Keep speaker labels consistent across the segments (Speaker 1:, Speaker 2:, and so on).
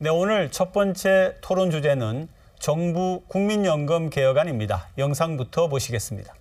Speaker 1: 네, 오늘 첫 번째 토론 주제는 정부 국민연금 개혁안입니다. 영상부터 보시겠습니다.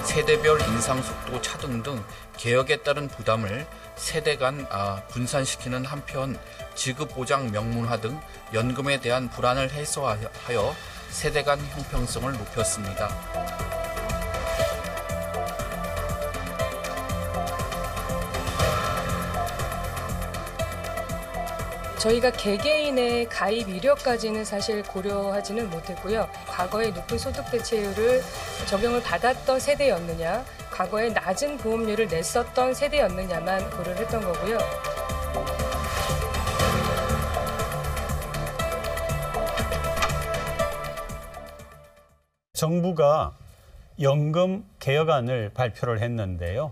Speaker 2: 세대별 인상 속도 차등 등 개혁에 따른 부담을 세대 간 분산시키는 한편 지급 보장 명문화 등 연금에 대한 불안을 해소하여 세대 간 형평성을 높였습니다.
Speaker 3: 저희가 개개인의 가입 이력까지는 사실 고려하지는 못했고요. 과거에 높은 소득 대체율을 적용을 받았던 세대였느냐, 과거에 낮은 보험료를 냈었던 세대였느냐만 고려를 했던 거고요.
Speaker 1: 정부가 연금 개혁안을 발표를 했는데요.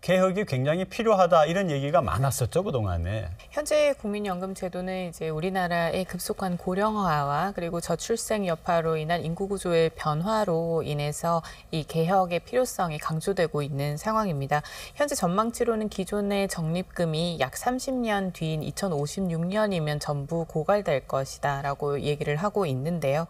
Speaker 1: 개혁이 굉장히 필요하다 이런 얘기가 많았었죠, 그동안에.
Speaker 4: 현재 국민연금 제도는 이제 우리나라의 급속한 고령화와 그리고 저출생 여파로 인한 인구 구조의 변화로 인해서 이 개혁의 필요성이 강조되고 있는 상황입니다. 현재 전망치로는 기존의 적립금이 약 30년 뒤인 2056년이면 전부 고갈될 것이다라고 얘기를 하고 있는데요.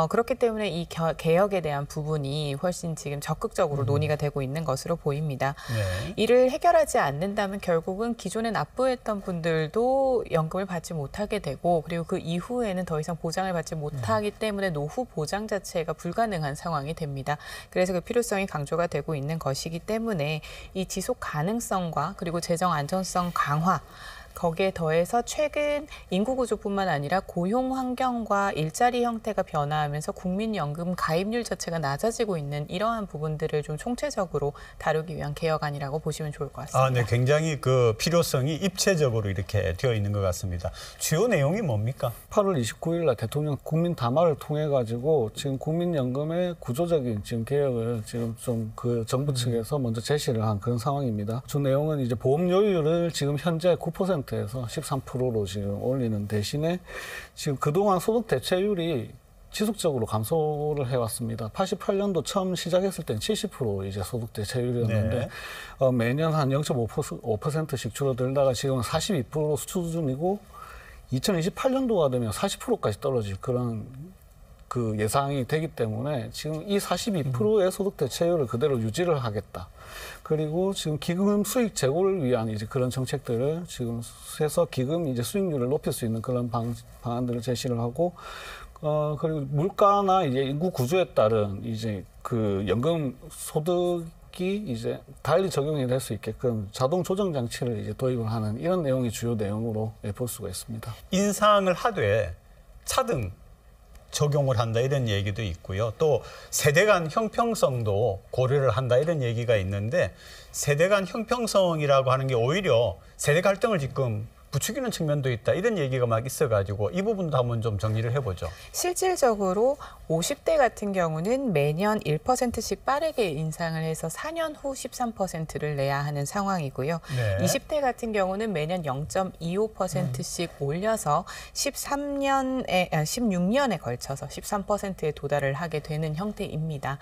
Speaker 4: 그렇기 때문에 이 개혁에 대한 부분이 훨씬 지금 적극적으로 논의가 되고 있는 것으로 보입니다.
Speaker 1: 네.
Speaker 4: 이를 해결하지 않는다면 결국은 기존에 납부했던 분들도 연금을 받지 못하게 되고 그리고 그 이후에는 더 이상 보장을 받지 못하기 때문에 노후 보장 자체가 불가능한 상황이 됩니다. 그래서 그 필요성이 강조가 되고 있는 것이기 때문에 이 지속 가능성과 그리고 재정 안전성 강화 거기에 더해서 최근 인구 구조뿐만 아니라 고용 환경과 일자리 형태가 변화하면서 국민연금 가입률 자체가 낮아지고 있는 이러한 부분들을 좀 총체적으로 다루기 위한 개혁안이라고 보시면 좋을 것 같습니다.
Speaker 1: 네, 굉장히 그 필요성이 입체적으로 이렇게 되어 있는 것 같습니다. 주요 내용이 뭡니까?
Speaker 5: 8월 29일 날 대통령 국민 담화를 통해 가지고 지금 국민연금의 구조적인 지금 개혁을 지금 좀 그 정부 측에서 먼저 제시를 한 그런 상황입니다. 주 내용은 이제 보험료율을 지금 현재 9%에서 13%로 지금 올리는 대신에 지금 그동안 소득 대체율이 지속적으로 감소를 해왔습니다. 88년도 처음 시작했을 땐 70% 이제 소득 대체율이었는데 네. 매년 한 0.5%씩 줄어들다가 지금은 42% 수준이고 2028년도가 되면 40%까지 떨어질 그런 그 예상이 되기 때문에 지금 이 42%의 소득 대체율을 그대로 유지를 하겠다. 그리고 지금 기금 수익 제고를 위한 이제 그런 정책들을 지금 해서 기금 이제 수익률을 높일 수 있는 그런 방안들을 제시를 하고 그리고 물가나 이제 인구 구조에 따른 이제 그 연금 소득이 이제 달리 적용이 될 수 있게끔 자동 조정 장치를 이제 도입을 하는 이런 내용이 주요 내용으로 볼 수가 있습니다.
Speaker 1: 인상을 하되 차등 적용을 한다 이런 얘기도 있고요. 또 세대 간 형평성도 고려를 한다 이런 얘기가 있는데 세대 간 형평성이라고 하는 게 오히려 세대 갈등을 지금 부추기는 측면도 있다 이런 얘기가 막 있어가지고 이 부분도 한번 좀 정리를 해보죠.
Speaker 4: 실질적으로 50대 같은 경우는 매년 1%씩 빠르게 인상을 해서 4년 후 13%를 내야 하는 상황이고요. 네. 20대 같은 경우는 매년 0.25%씩 올려서 16년에 걸쳐서 13%에 도달을 하게 되는 형태입니다.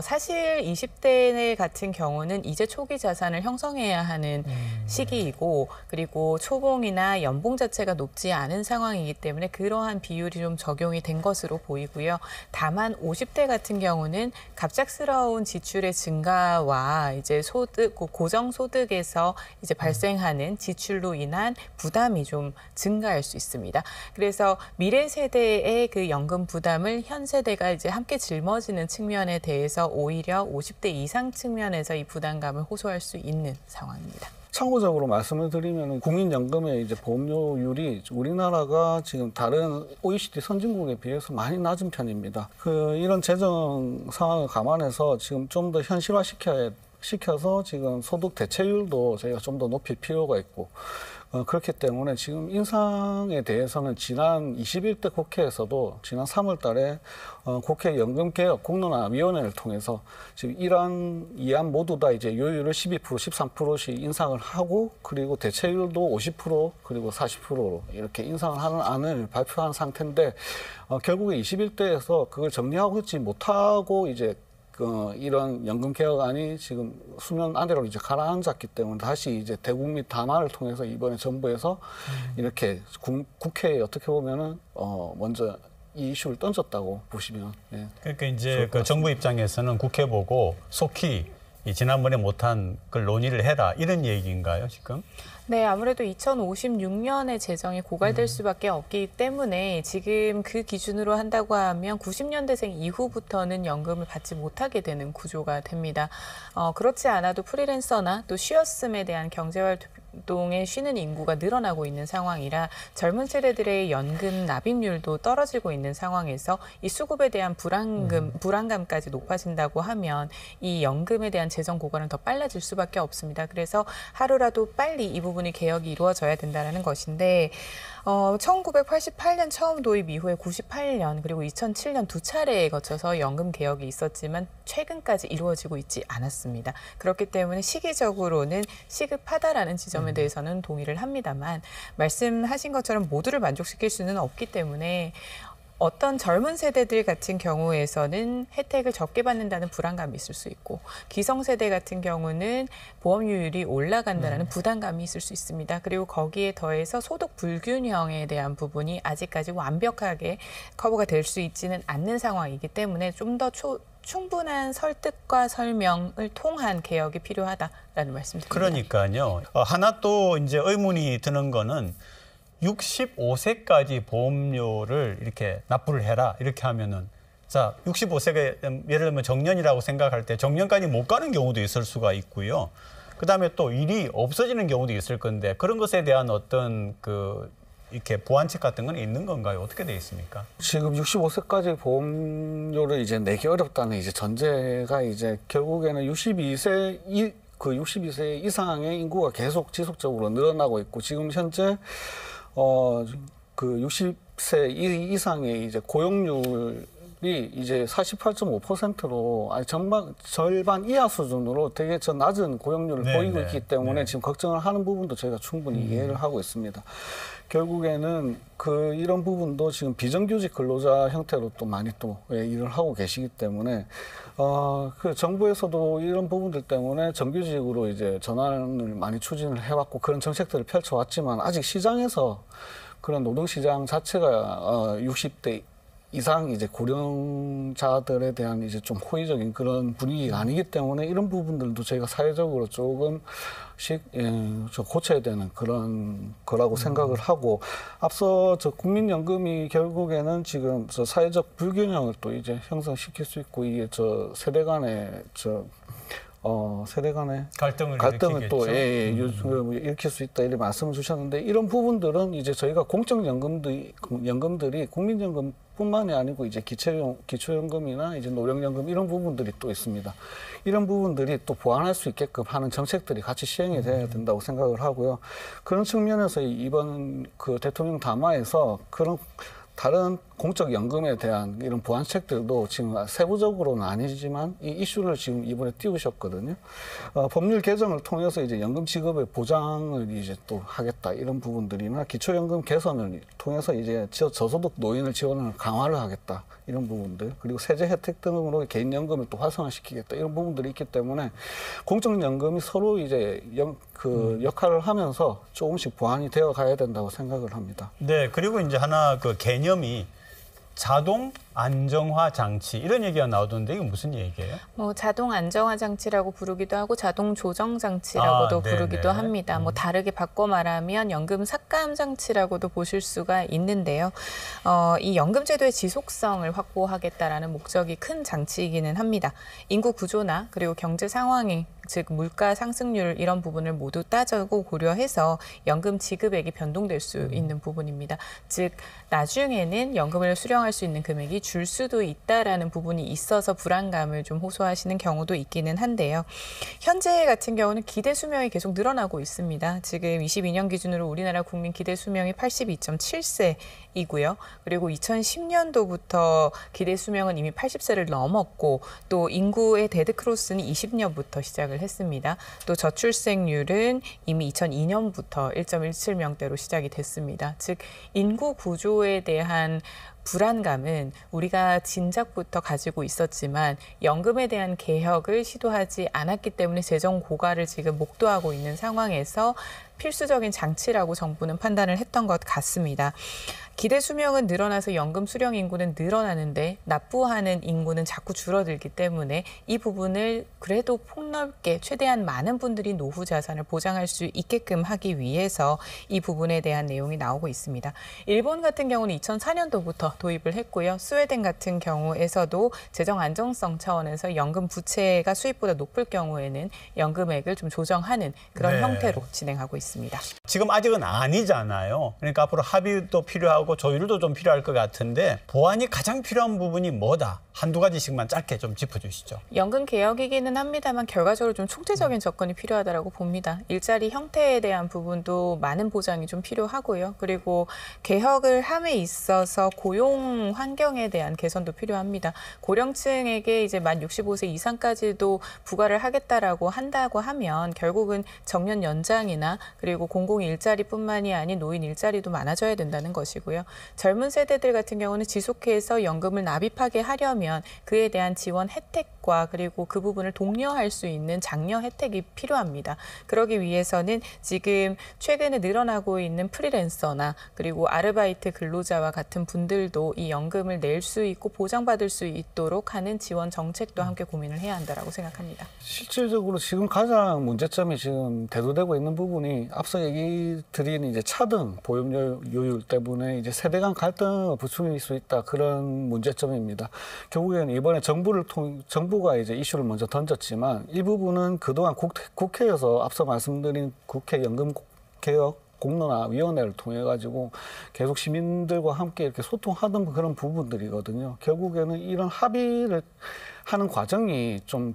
Speaker 4: 사실 20대 같은 경우는 이제 초기 자산을 형성해야 하는 시기이고 그리고 초봉이나 연봉 자체가 높지 않은 상황이기 때문에 그러한 비율이 좀 적용이 된 것으로 보이고요. 다만 50대 같은 경우는 갑작스러운 지출의 증가와 이제 고정 소득에서 이제 발생하는 지출로 인한 부담이 좀 증가할 수 있습니다. 그래서 미래 세대의 그 연금 부담을 현 세대가 이제 함께 짊어지는 측면에 대해서 오히려 50대 이상 측면에서 이 부담감을 호소할 수 있는 상황입니다.
Speaker 5: 참고적으로 말씀을 드리면 국민연금의 이제 보험료율이 우리나라가 지금 다른 OECD 선진국에 비해서 많이 낮은 편입니다. 이런 재정 상황을 감안해서 지금 좀 더 현실화시켜서 지금 소득 대체율도 저희가 좀 더 높일 필요가 있고 그렇기 때문에 지금 인상에 대해서는 지난 21대 국회에서도 지난 3월 달에 국회 연금개혁 공론화위원회를 통해서 지금 이안 모두 다 이제 요율을 12%, 13%씩 인상을 하고 그리고 대체율도 50% 그리고 40%로 이렇게 인상을 하는 안을 발표한 상태인데 결국에 21대에서 그걸 정리하고 있지 못하고 이제 이런 연금 개혁안이 지금 수면 아래로 이제 가라앉았기 때문에 다시 이제 대국민 담화를 통해서 이번에 정부에서 이렇게 국회에 어떻게 보면은 먼저 이 이슈를 던졌다고 보시면
Speaker 1: 그러니까 이제 그 정부 입장에서는 국회 보고 속히 이 지난번에 못한 걸 논의를 해라 이런 얘기인가요 지금?
Speaker 4: 네, 아무래도 2056년에 재정이 고갈될 수밖에 없기 때문에 지금 그 기준으로 한다고 하면 90년대생 이후부터는 연금을 받지 못하게 되는 구조가 됩니다. 그렇지 않아도 프리랜서나 또 쉬었음에 대한 경제활동에 쉬는 인구가 늘어나고 있는 상황이라 젊은 세대들의 연금 납입률도 떨어지고 있는 상황에서 이 수급에 대한 불안감까지 높아진다고 하면 이 연금에 대한 재정 고갈은 더 빨라질 수밖에 없습니다. 그래서 하루라도 빨리 이 부분이 개혁이 이루어져야 된다는 것인데 1988년 처음 도입 이후에 98년 그리고 2007년 두 차례에 거쳐서 연금 개혁이 있었지만 최근까지 이루어지고 있지 않았습니다. 그렇기 때문에 시기적으로는 시급하다라는 지점에 대해서는 동의를 합니다만 말씀하신 것처럼 모두를 만족시킬 수는 없기 때문에 어떤 젊은 세대들 같은 경우에서는 혜택을 적게 받는다는 불안감이 있을 수 있고 기성세대 같은 경우는 보험료율이 올라간다는 부담감이 있을 수 있습니다. 그리고 거기에 더해서 소득 불균형에 대한 부분이 아직까지 완벽하게 커버가 될 수 있지는 않는 상황이기 때문에 좀 더 충분한 설득과 설명을 통한 개혁이 필요하다라는 말씀드립니다.
Speaker 1: 그러니까요. 하나 또 이제 의문이 드는 거는 65세까지 보험료를 이렇게 납부를 해라 이렇게 하면은 자 65세가 예를 들면 정년이라고 생각할 때 정년까지 못 가는 경우도 있을 수가 있고요. 그다음에 또 일이 없어지는 경우도 있을 건데 그런 것에 대한 어떤 이렇게 보완책 같은 건 있는 건가요? 어떻게 돼 있습니까?
Speaker 5: 지금 65세까지 보험료를 이제 내기 어렵다는 이제 전제가 이제 결국에는 62세 이상의 인구가 계속 지속적으로 늘어나고 있고 지금 현재 그 60세 이상의 이제 고용률이 이제 48.5%로 아니 절반 이하 수준으로 되게 낮은 고용률을 보이고 있기 때문에 지금 걱정을 하는 부분도 저희가 충분히 이해를 하고 있습니다. 결국에는 이런 부분도 지금 비정규직 근로자 형태로 또 많이 또 일을 하고 계시기 때문에 그 정부에서도 이런 부분들 때문에 정규직으로 이제 전환을 많이 추진을 해왔고 그런 정책들을 펼쳐왔지만 아직 시장에서 그런 노동시장 자체가 60대 이상 이제 고령자들에 대한 이제 좀 호의적인 그런 분위기가 아니기 때문에 이런 부분들도 저희가 사회적으로 조금씩 고쳐야 되는 그런 거라고 생각을 하고 앞서 국민연금이 결국에는 지금 사회적 불균형을 또 이제 형성시킬 수 있고 이게 세대 간의 갈등을 또 일으킬 수 있다 이런 말씀을 주셨는데 이런 부분들은 이제 저희가 공적 연금들이 국민연금뿐만이 아니고 이제 기초연금이나 이제 노령연금 이런 부분들이 또 있습니다. 이런 부분들이 또 보완할 수 있게끔 하는 정책들이 같이 시행이 돼야 된다고 생각을 하고요. 그런 측면에서 이번 대통령 담화에서 그런 다른 공적 연금에 대한 이런 보완책들도 지금 세부적으로는 아니지만 이 이슈를 지금 이번에 띄우셨거든요. 법률 개정을 통해서 이제 연금 지급의 보장을 이제 또 하겠다 이런 부분들이나 기초연금 개선을 통해서 이제 저소득 노인을 지원을 강화를 하겠다 이런 부분들 그리고 세제 혜택 등으로 개인연금을 또 활성화시키겠다 이런 부분들이 있기 때문에 공적연금이 서로 이제 역할을 하면서 조금씩 보완이 되어 가야 된다고 생각을 합니다.
Speaker 1: 네, 그리고 이제 하나 개념이 자동 안정화 장치 이런 얘기가 나오던데 이게 무슨 얘기예요?
Speaker 4: 자동 안정화 장치라고 부르기도 하고 자동 조정 장치라고도 부르기도 합니다. 다르게 바꿔 말하면 연금 삭감 장치라고도 보실 수가 있는데요. 이 연금 제도의 지속성을 확보하겠다라는 목적이 큰 장치이기는 합니다. 인구 구조나 그리고 경제 상황이 즉 물가 상승률 이런 부분을 모두 따지고 고려해서 연금 지급액이 변동될 수 있는 부분입니다. 즉 나중에는 연금을 수령할 수 있는 금액이 줄 수도 있다라는 부분이 있어서 불안감을 좀 호소하시는 경우도 있기는 한데요. 현재 같은 경우는 기대 수명이 계속 늘어나고 있습니다. 지금 22년 기준으로 우리나라 국민 기대 수명이 82.7세이고요. 그리고 2010년도부터 기대 수명은 이미 80세를 넘었고 또 인구의 데드크로스는 20년부터 시작을 했습니다. 또 저출생률은 이미 2002년부터 1.17명대로 시작이 됐습니다. 즉 인구 구조에 대한 불안감은 우리가 진작부터 가지고 있었지만 연금에 대한 개혁을 시도하지 않았기 때문에 재정 고갈을 지금 목도하고 있는 상황에서 필수적인 장치라고 정부는 판단을 했던 것 같습니다. 기대 수명은 늘어나서 연금 수령 인구는 늘어나는데 납부하는 인구는 자꾸 줄어들기 때문에 이 부분을 그래도 폭넓게 최대한 많은 분들이 노후 자산을 보장할 수 있게끔 하기 위해서 이 부분에 대한 내용이 나오고 있습니다. 일본 같은 경우는 2004년도부터 도입을 했고요. 스웨덴 같은 경우에서도 재정 안정성 차원에서 연금 부채가 수입보다 높을 경우에는 연금액을 좀 조정하는 그런
Speaker 1: 네.
Speaker 4: 형태로 진행하고 있습니다.
Speaker 1: 지금 아직은 아니잖아요. 그러니까 앞으로 합의도 필요하고 조율도 좀 필요할 것 같은데 보완이 가장 필요한 부분이 뭐다? 한두 가지씩만 짧게 좀 짚어주시죠.
Speaker 4: 연금 개혁이기는 합니다만 결과적으로 좀 총체적인 접근이 필요하다고 봅니다. 일자리 형태에 대한 부분도 많은 보장이 좀 필요하고요. 그리고 개혁을 함에 있어서 고용 환경에 대한 개선도 필요합니다. 고령층에게 이제 만 65세 이상까지도 부과를 하겠다라고 한다고 하면 결국은 정년 연장이나 그리고 공공 일자리뿐만이 아닌 노인 일자리도 많아져야 된다는 것이고요. 젊은 세대들 같은 경우는 지속해서 연금을 납입하게 하려면 그에 대한 지원 혜택과 그리고 그 부분을 독려할 수 있는 장려 혜택이 필요합니다. 그러기 위해서는 지금 최근에 늘어나고 있는 프리랜서나 그리고 아르바이트 근로자와 같은 분들도 이 연금을 낼 수 있고 보장받을 수 있도록 하는 지원 정책도 함께 고민을 해야 한다라고 생각합니다.
Speaker 5: 실질적으로 지금 가장 문제점이 지금 대두되고 있는 부분이 앞서 얘기 드린 이제 차등 보험료율 때문에 이제 세대 간 갈등을 부추길 수 있다 그런 문제점입니다. 결국에는 이번에 정부가 이제 이슈를 먼저 던졌지만 이 부분은 그동안 국회에서 앞서 말씀드린 국회 연금 개혁 공론화위원회를 통해 가지고 계속 시민들과 함께 이렇게 소통하던 그런 부분들이거든요. 결국에는 이런 합의를 하는 과정이 좀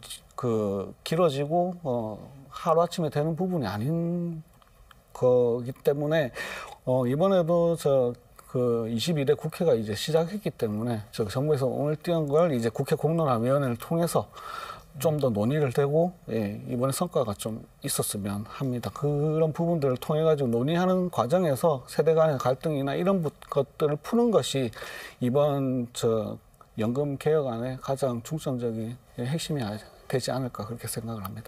Speaker 5: 길어지고 하루아침에 되는 부분이 아닌 거기 때문에 이번에도 22대 국회가 이제 시작했기 때문에 정부에서 오늘 띄운 걸 이제 국회 공론화위원회를 통해서 좀 더 논의를 되고 이번에 성과가 좀 있었으면 합니다. 그런 부분들을 통해 가지고 논의하는 과정에서 세대 간의 갈등이나 이런 것들을 푸는 것이 이번 연금 개혁안의 가장 중점적인 핵심이 되지 않을까 그렇게 생각을 합니다.